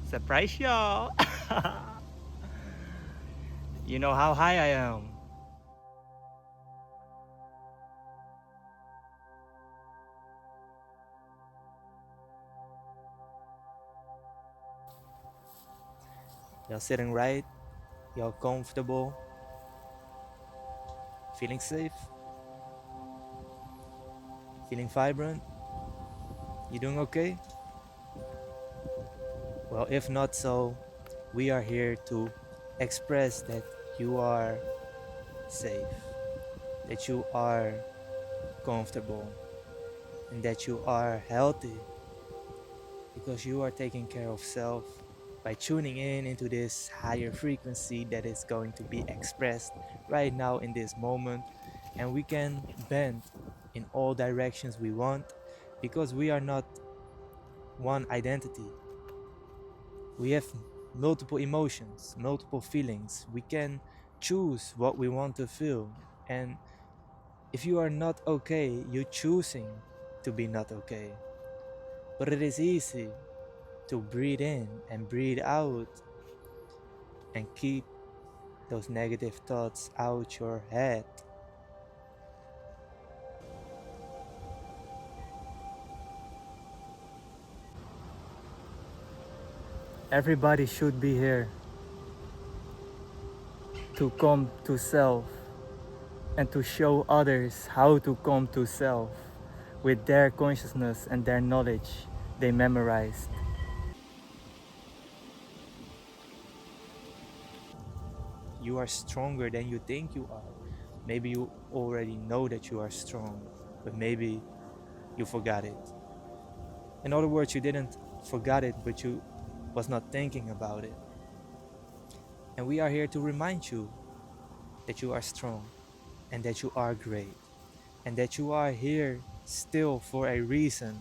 Surprise y'all! You know how high I am. You're sitting right, you're comfortable, feeling safe, feeling vibrant. You doing okay? Well, if not so, we are here to express that you are safe, that you are comfortable, and that you are healthy because you are taking care of self by tuning in into this higher frequency that is going to be expressed right now in this moment, and we can bend in all directions we want because we are not one identity. We have multiple emotions, multiple feelings. We can choose what we want to feel, and if you are not okay, you're choosing to be not okay. But it is easy to breathe in and breathe out and keep those negative thoughts out your head. Everybody should be here to come to self and to show others how to come to self with their consciousness and their knowledge they memorized. You are stronger than you think you are. Maybe you already know that you are strong, but maybe you forgot it. In other words, you didn't forgot it, but you was not thinking about it. And we are here to remind you that you are strong and that you are great and that you are here still for a reason.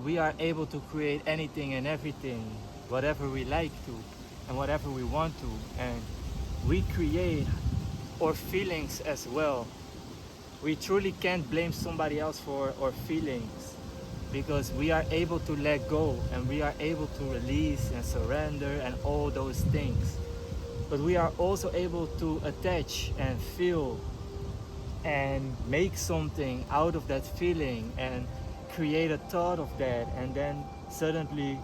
We are able to create anything and everything, whatever we like to and whatever we want to. And we create our feelings as well. We truly can't blame somebody else for our feelings because we are able to let go and we are able to release and surrender and all those things. But we are also able to attach and feel and make something out of that feeling and create a thought of that, and then suddenly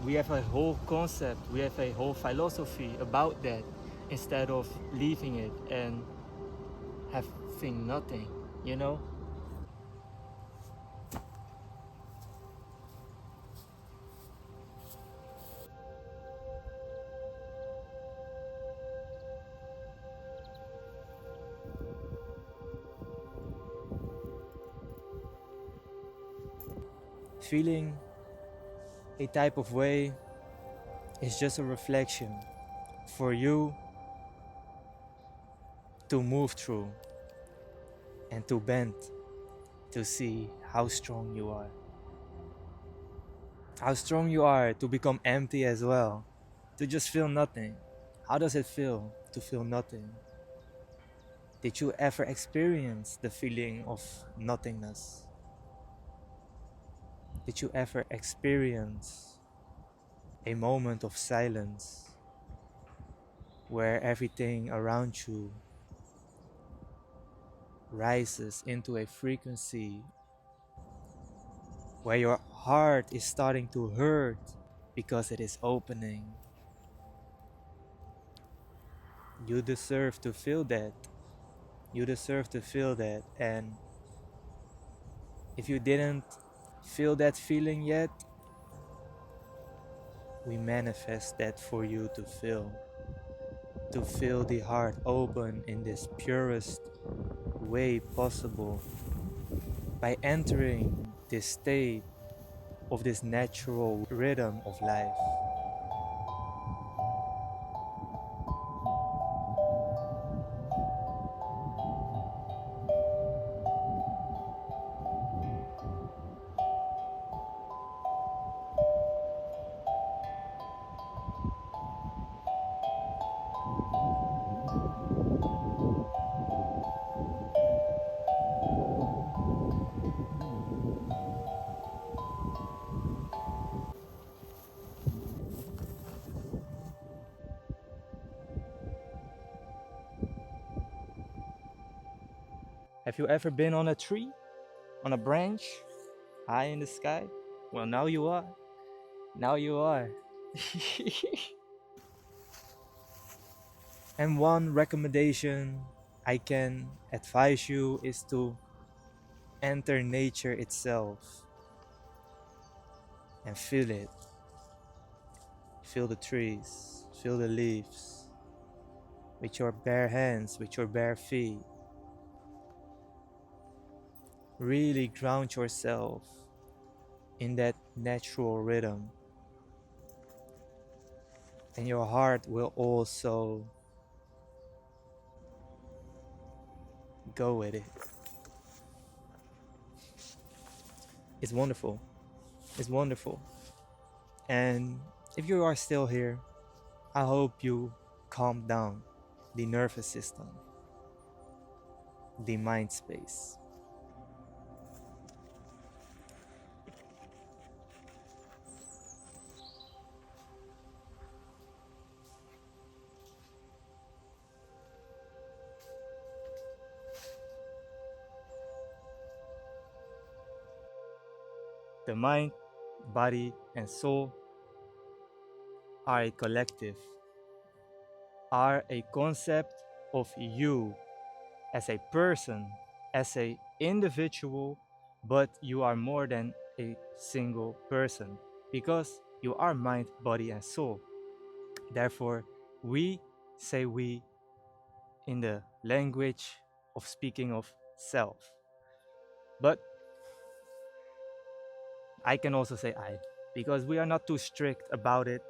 we have a whole concept, we have a whole philosophy about that instead of leaving it and having nothing, you know. Feeling a type of way is just a reflection for you to move through and to bend to see how strong you are. How strong you are to become empty as well, to just feel nothing. How does it feel to feel nothing? Did you ever experience the feeling of nothingness? Did you ever experience a moment of silence where everything around you rises into a frequency where your heart is starting to hurt because it is opening? You deserve to feel that. You deserve to feel that. And if you didn't feel that feeling yet, we manifest that for you to feel. To feel the heart open in this purest way possible by entering this state of this natural rhythm of life. Have you ever been on a tree, on a branch, high in the sky? Well, now you are. Now you are. And one recommendation I can advise you is to enter nature itself and feel it. Feel the trees, feel the leaves with your bare hands, with your bare feet. Really ground yourself in that natural rhythm, and your heart will also go with it. It's wonderful. It's wonderful. And if you are still here, I hope you calm down the nervous system, the mind space. The mind, body, and soul are a collective, are a concept of you as a person, as a individual, but you are more than a single person because you are mind, body, and soul. Therefore, we say we in the language of speaking of self. But I can also say I because we are not too strict about it.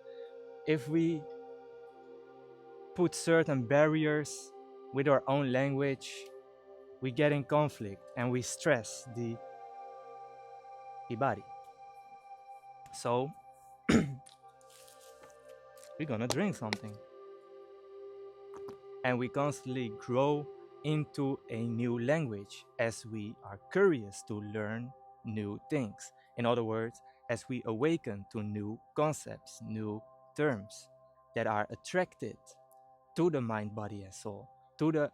If we put certain barriers with our own language, we get in conflict and we stress the body. So we're gonna drink something. And we constantly grow into a new language as we are curious to learn new things. In other words, as we awaken to new concepts, new terms that are attracted to the mind, body, and soul, to the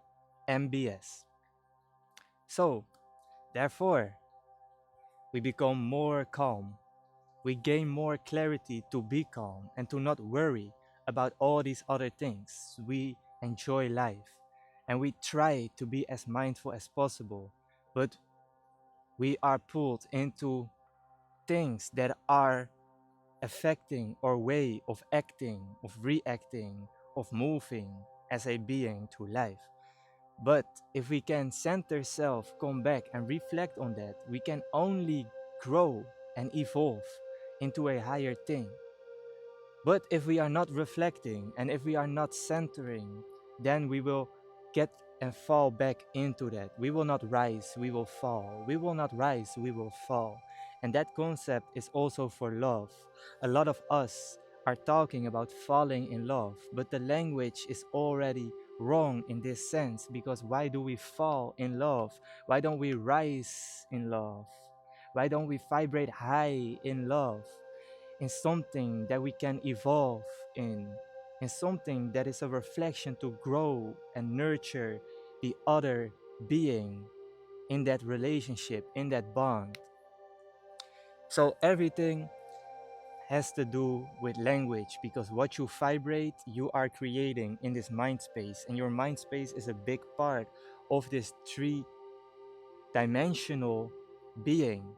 MBS. So, therefore, we become more calm. We gain more clarity to be calm and to not worry about all these other things. We enjoy life and we try to be as mindful as possible, but we are pulled into things that are affecting our way of acting, of reacting, of moving as a being through life. But if we can center self, come back and reflect on that, we can only grow and evolve into a higher thing. But if we are not reflecting and if we are not centering, then we will get and fall back into that. We will not rise, we will fall. We will not rise, we will fall. And that concept is also for love. A lot of us are talking about falling in love, but the language is already wrong in this sense because why do we fall in love? Why don't we rise in love? Why don't we vibrate high in love? In something that we can evolve in something that is a reflection to grow and nurture the other being in that relationship, in that bond. So everything has to do with language because what you vibrate, you are creating in this mind space, and your mind space is a big part of this three-dimensional being.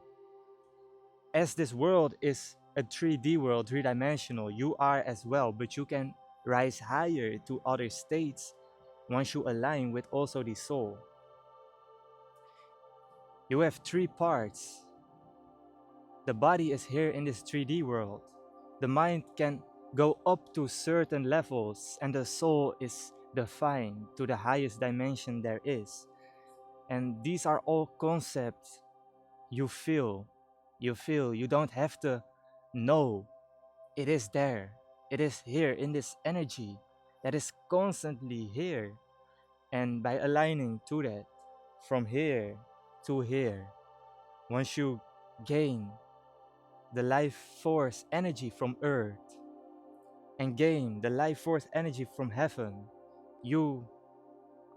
As this world is a 3D world, three-dimensional, you are as well, but you can rise higher to other states once you align with also the soul. You have three parts. The body is here in this 3D world. The mind can go up to certain levels, and the soul is defined to the highest dimension there is. And these are all concepts you feel. You don't have to know. It is there. It is here in this energy that is constantly here. And by aligning to that, from here to here, once you gain the life force energy from earth and gain the life force energy from heaven, you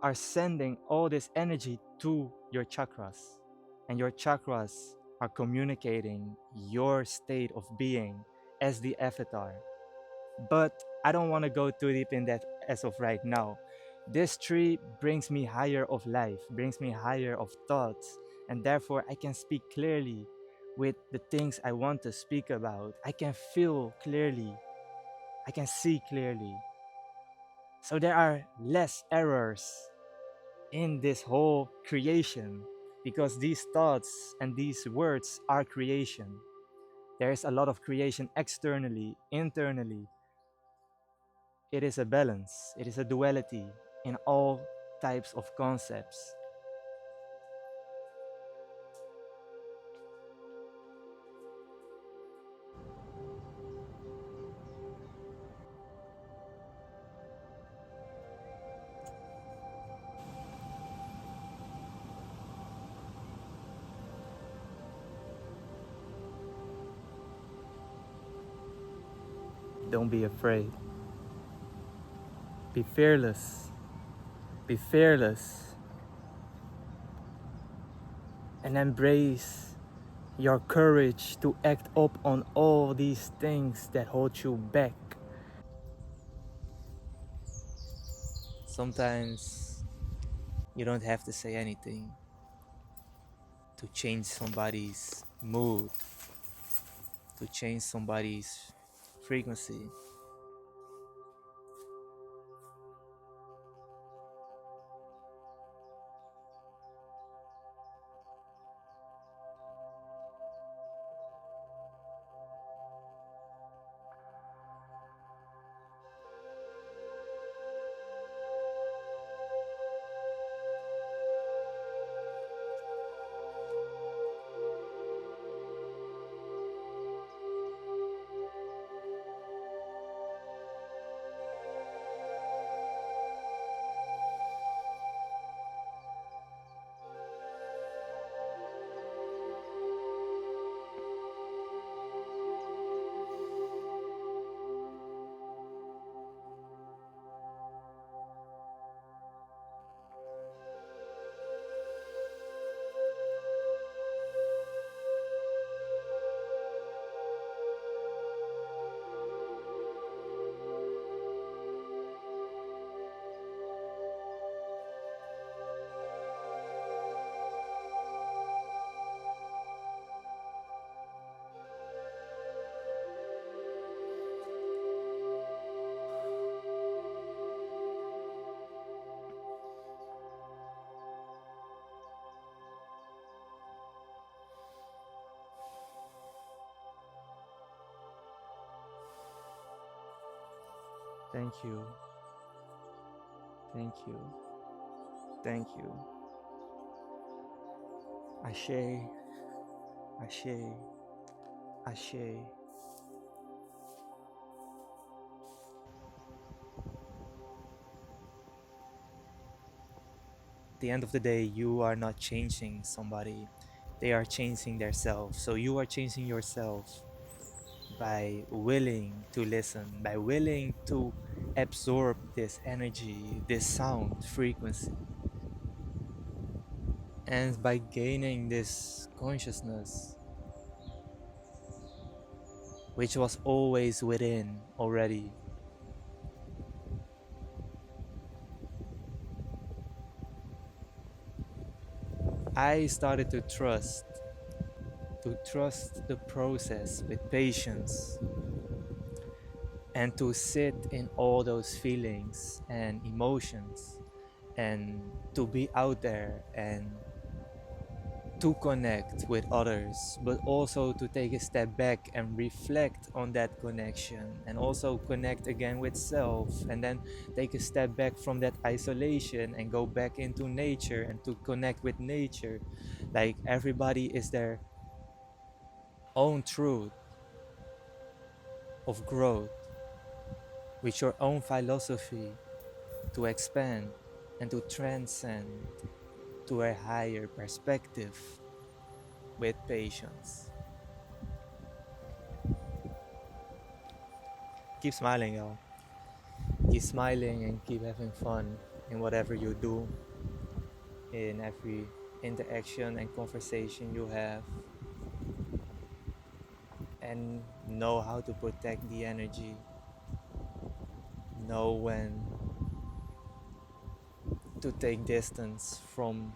are sending all this energy to your chakras, and your chakras are communicating your state of being as the avatar. But I don't want to go too deep in that as of right now. This tree brings me higher of life, brings me higher of thoughts, and therefore I can speak clearly with the things I want to speak about. I can feel clearly, I can see clearly. So there are less errors in this whole creation because these thoughts and these words are creation. There is a lot of creation externally, internally. It is a balance, it is a duality in all types of concepts. Don't be afraid. Be fearless. Be fearless and embrace your courage to act up on all these things that hold you back. Sometimes you don't have to say anything to change somebody's mood, to change somebody's frequency. Thank you. Thank you. Thank you. Ashe, Ashe, Ashe. At the end of the day, you are not changing somebody. They are changing themselves. So you are changing yourself by willing to listen, by willing to absorb this energy, this sound frequency, and by gaining this consciousness, which was always within already. I started to trust the process with patience, and to sit in all those feelings and emotions, and to be out there and to connect with others, but also to take a step back and reflect on that connection, and also connect again with self, and then take a step back from that isolation and go back into nature and to connect with nature. Like everybody is their own truth of growth, with your own philosophy to expand and to transcend to a higher perspective with patience. Keep smiling, y'all. Keep smiling and keep having fun in whatever you do, in every interaction and conversation you have, and know how to protect the energy, know when to take distance from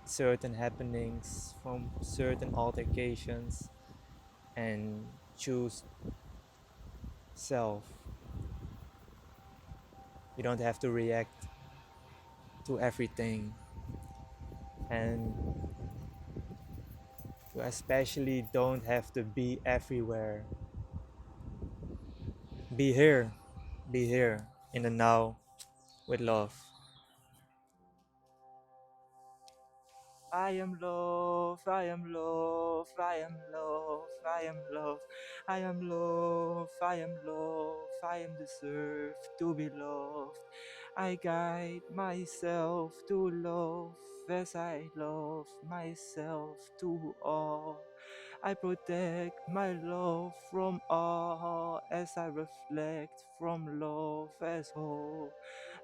certain happenings, from certain altercations, and choose self. You don't have to react to everything, and you especially don't have to be everywhere. Be here, be here in the now with love. I am love, I am love, I am love, I am love, I am love, I am love, I am deserved to be loved. I guide myself to love as I love myself to all. I protect my love from all as I reflect from love as whole.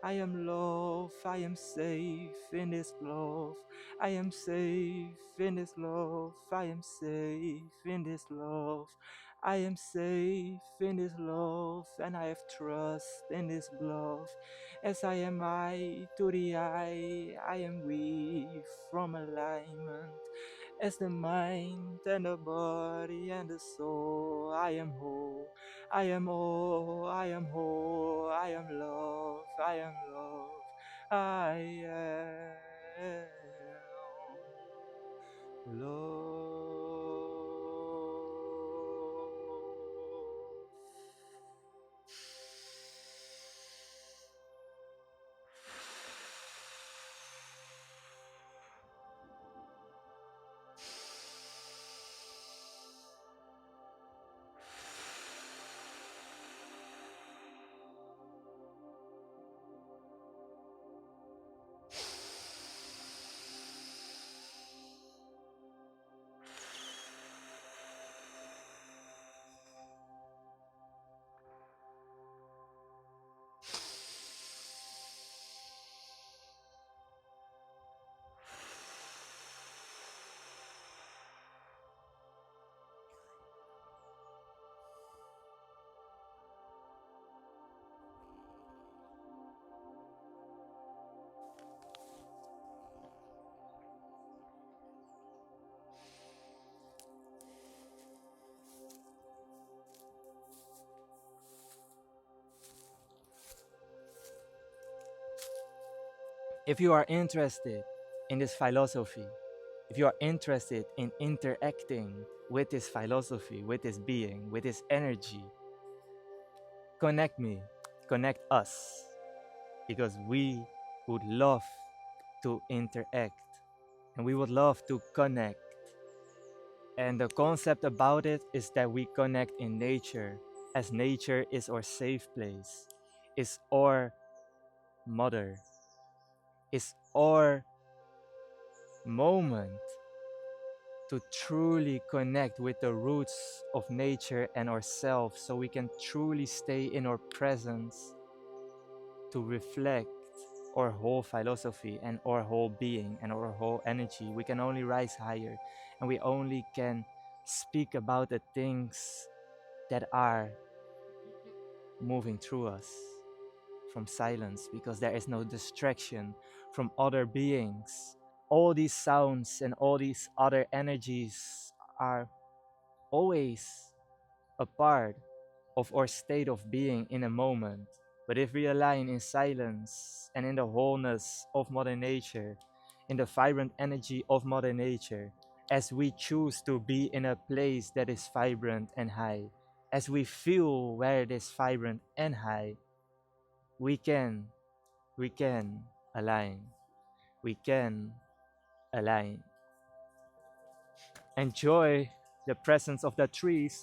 I am love, I am safe in this love. I am safe in this love. I am safe in this love. I am safe in this love, and I have trust in this love. As I am I to the I am we from alignment. As the mind and the body and the soul, I am whole. I am whole. I am whole. I am love. I am love. I am love. If you are interested in this philosophy, if you are interested in interacting with this philosophy, with this being, with this energy, connect me, connect us, because we would love to interact and we would love to connect. And the concept about it is that we connect in nature, as nature is our safe place, is our mother, is our moment to truly connect with the roots of nature and ourselves so we can truly stay in our presence to reflect our whole philosophy and our whole being and our whole energy. We can only rise higher and we only can speak about the things that are moving through us from silence because there is no distraction from other beings. All these sounds and all these other energies are always a part of our state of being in a moment. But if we align in silence and in the wholeness of Mother Nature, in the vibrant energy of Mother Nature, as we choose to be in a place that is vibrant and high, as we feel where it is vibrant and high, we can, we can align. We can align. Enjoy the presence of the trees.